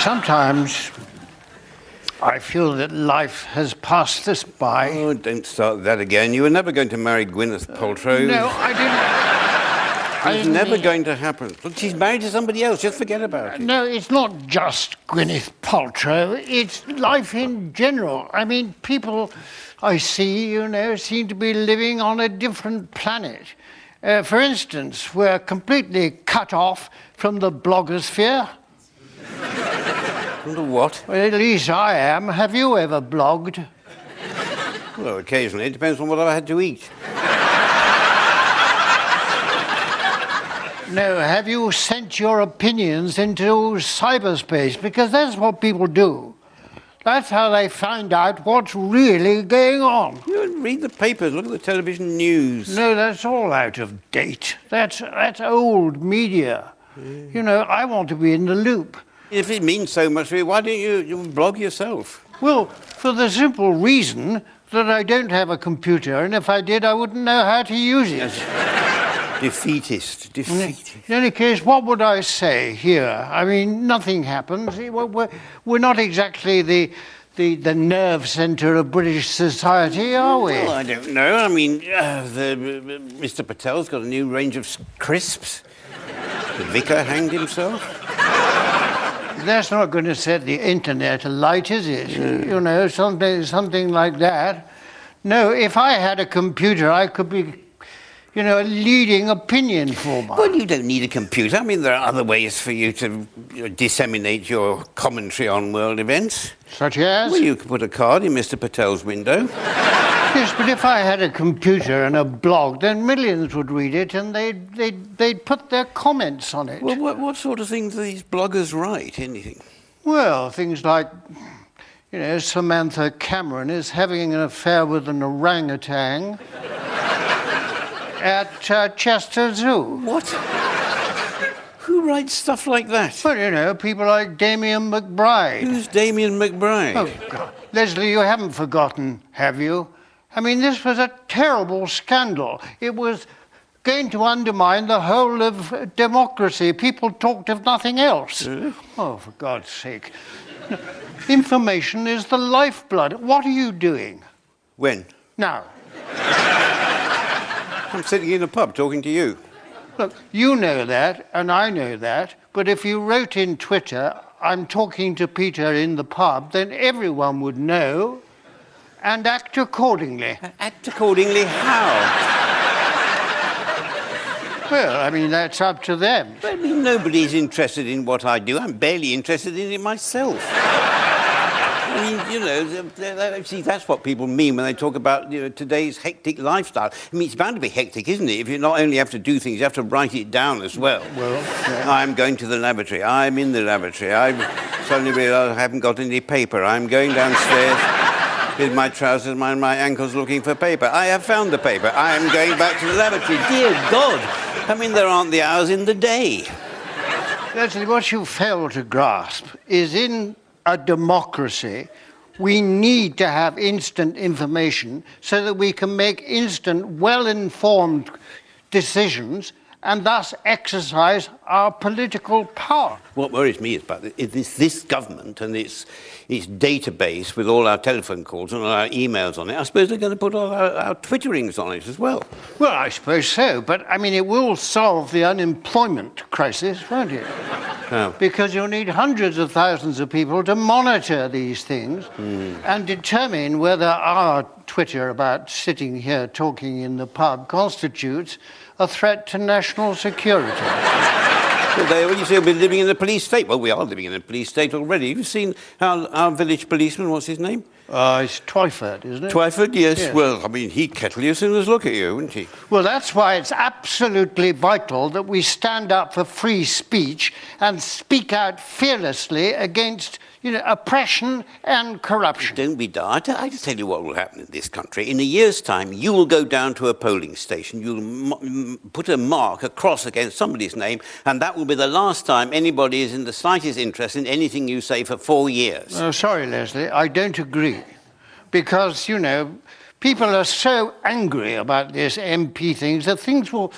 Sometimes I feel that life has passed us by. Oh, don't start that again. You were never going to marry Gwyneth Paltrow. No, I didn't. It's never going to happen. Look, she's married to somebody else. Just forget about it. No, it's not just Gwyneth Paltrow. It's life in general. I mean, people I see, seem to be living on a different planet. For instance, we're completely cut off from the blogosphere. From the what? Well, at least I am. Have you ever blogged? Well, occasionally. It depends on what I've had to eat. No, have you sent your opinions into cyberspace? Because that's what people do. That's how they find out what's really going on. You read the papers, look at the television news. No, that's all out of date. That's old media. I want to be in the loop. If it means so much to you, why don't you blog yourself? Well, for the simple reason that I don't have a computer, and if I did, I wouldn't know how to use it. Defeatist. In any case, what would I say here? I mean, nothing happens. We're not exactly the nerve centre of British society, are we? Well, I don't know. I mean, Mr. Patel's got a new range of crisps. The vicar hanged himself. That's not going to set the internet alight, is it? Something like that. No, if I had a computer, I could be a leading opinion former. Well, you don't need a computer. I mean, there are other ways for you to disseminate your commentary on world events. Such as? Well, you could put a card in Mr. Patel's window. Yes, but if I had a computer and a blog, then millions would read it and they'd put their comments on it. Well, what sort of things do these bloggers write? Anything? Well, things like, Samantha Cameron is having an affair with an orangutan at Chester Zoo. What? Who writes stuff like that? Well, people like Damien McBride. Who's Damien McBride? Oh, God. Leslie, you haven't forgotten, have you? I mean, this was a terrible scandal. It was going to undermine the whole of democracy. People talked of nothing else. Oh, for God's sake. Information is the lifeblood. What are you doing? When? Now. I'm sitting in a pub talking to you. Look, you know that, and I know that, but if you wrote in Twitter, I'm talking to Peter in the pub, then everyone would know and act accordingly. Act accordingly how? Well, I mean, that's up to them. But I mean, nobody's interested in what I do. I'm barely interested in it myself. I mean, see, that's what people mean when they talk about today's hectic lifestyle. I mean, it's bound to be hectic, isn't it? If you not only have to do things, you have to write it down as well. Well, yeah. I'm going to the lavatory. I'm in the lavatory. I suddenly realise I haven't got any paper. I'm going downstairs with my trousers and my ankles looking for paper. I have found the paper. I am going back to the lavatory. Dear God! I mean, there aren't the hours in the day. Leslie, what you fail to grasp is in a democracy, we need to have instant information so that we can make instant, well-informed decisions and thus exercise our political power. What worries me is about this government and its database with all our telephone calls and all our emails on it. I suppose they're going to put all our Twitterings on it as well. Well, I suppose so, but I mean, it will solve the unemployment crisis, won't it? How? Because you'll need hundreds of thousands of people to monitor these things and determine whether our Twitter about sitting here talking in the pub constitutes a threat to national security. Well, you say we're living in a police state. Well, we are living in a police state already. Have you seen our village policeman, what's his name? It's Twyford, isn't it? Twyford, yes. Well, I mean, he'd kettle you as soon as look at you, wouldn't he? Well, that's why it's absolutely vital that we stand up for free speech and speak out fearlessly against, oppression and corruption. Don't be daft. I just tell you what will happen in this country. In a year's time, you will go down to a polling station, you'll put a mark, a cross against somebody's name, and that will be the last time anybody is in the slightest interest in anything you say for 4 years. Oh, sorry, Leslie, I don't agree. Because, people are so angry about this MP things that things will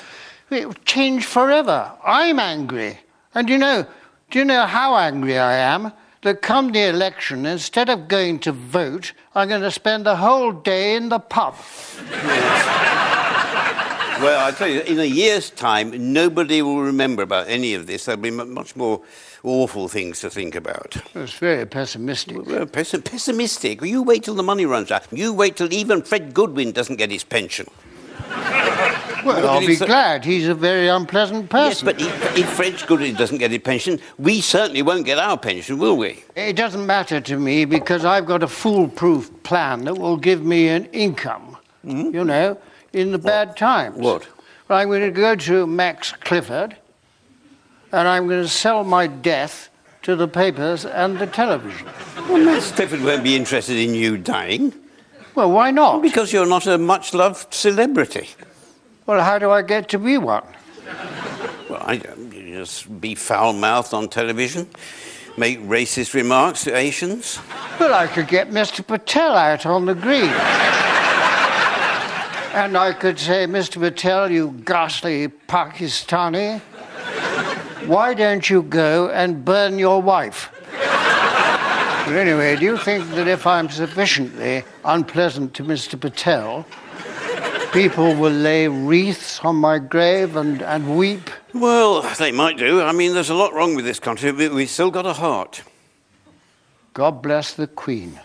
change forever. I'm angry. And do you know how angry I am? that come the election, instead of going to vote, I'm going to spend the whole day in the pub. Well, I tell you, in a year's time, nobody will remember about any of this. There'll be much more awful things to think about. It's very pessimistic. Well, pessimistic? You wait till the money runs out. You wait till even Fred Goodwin doesn't get his pension. Well, I'll be glad. He's a very unpleasant person. Yes, but if Fred Goodwin doesn't get his pension, we certainly won't get our pension, will we? It doesn't matter to me because I've got a foolproof plan that will give me an income, you know, in the bad times. What? Well, I'm going to go to Max Clifford and I'm going to sell my death to the papers and the television. Well, Max Clifford won't be interested in you dying. Well, why not? Because you're not a much-loved celebrity. Well, how do I get to be one? Well, I don't. You just be foul-mouthed on television, make racist remarks to Asians. Well, I could get Mr. Patel out on the green. And I could say, Mr. Patel, you ghastly Pakistani, why don't you go and burn your wife? But anyway, do you think that if I'm sufficiently unpleasant to Mr. Patel, people will lay wreaths on my grave and weep? Well, they might do. I mean, there's a lot wrong with this country, but we've still got a heart. God bless the Queen.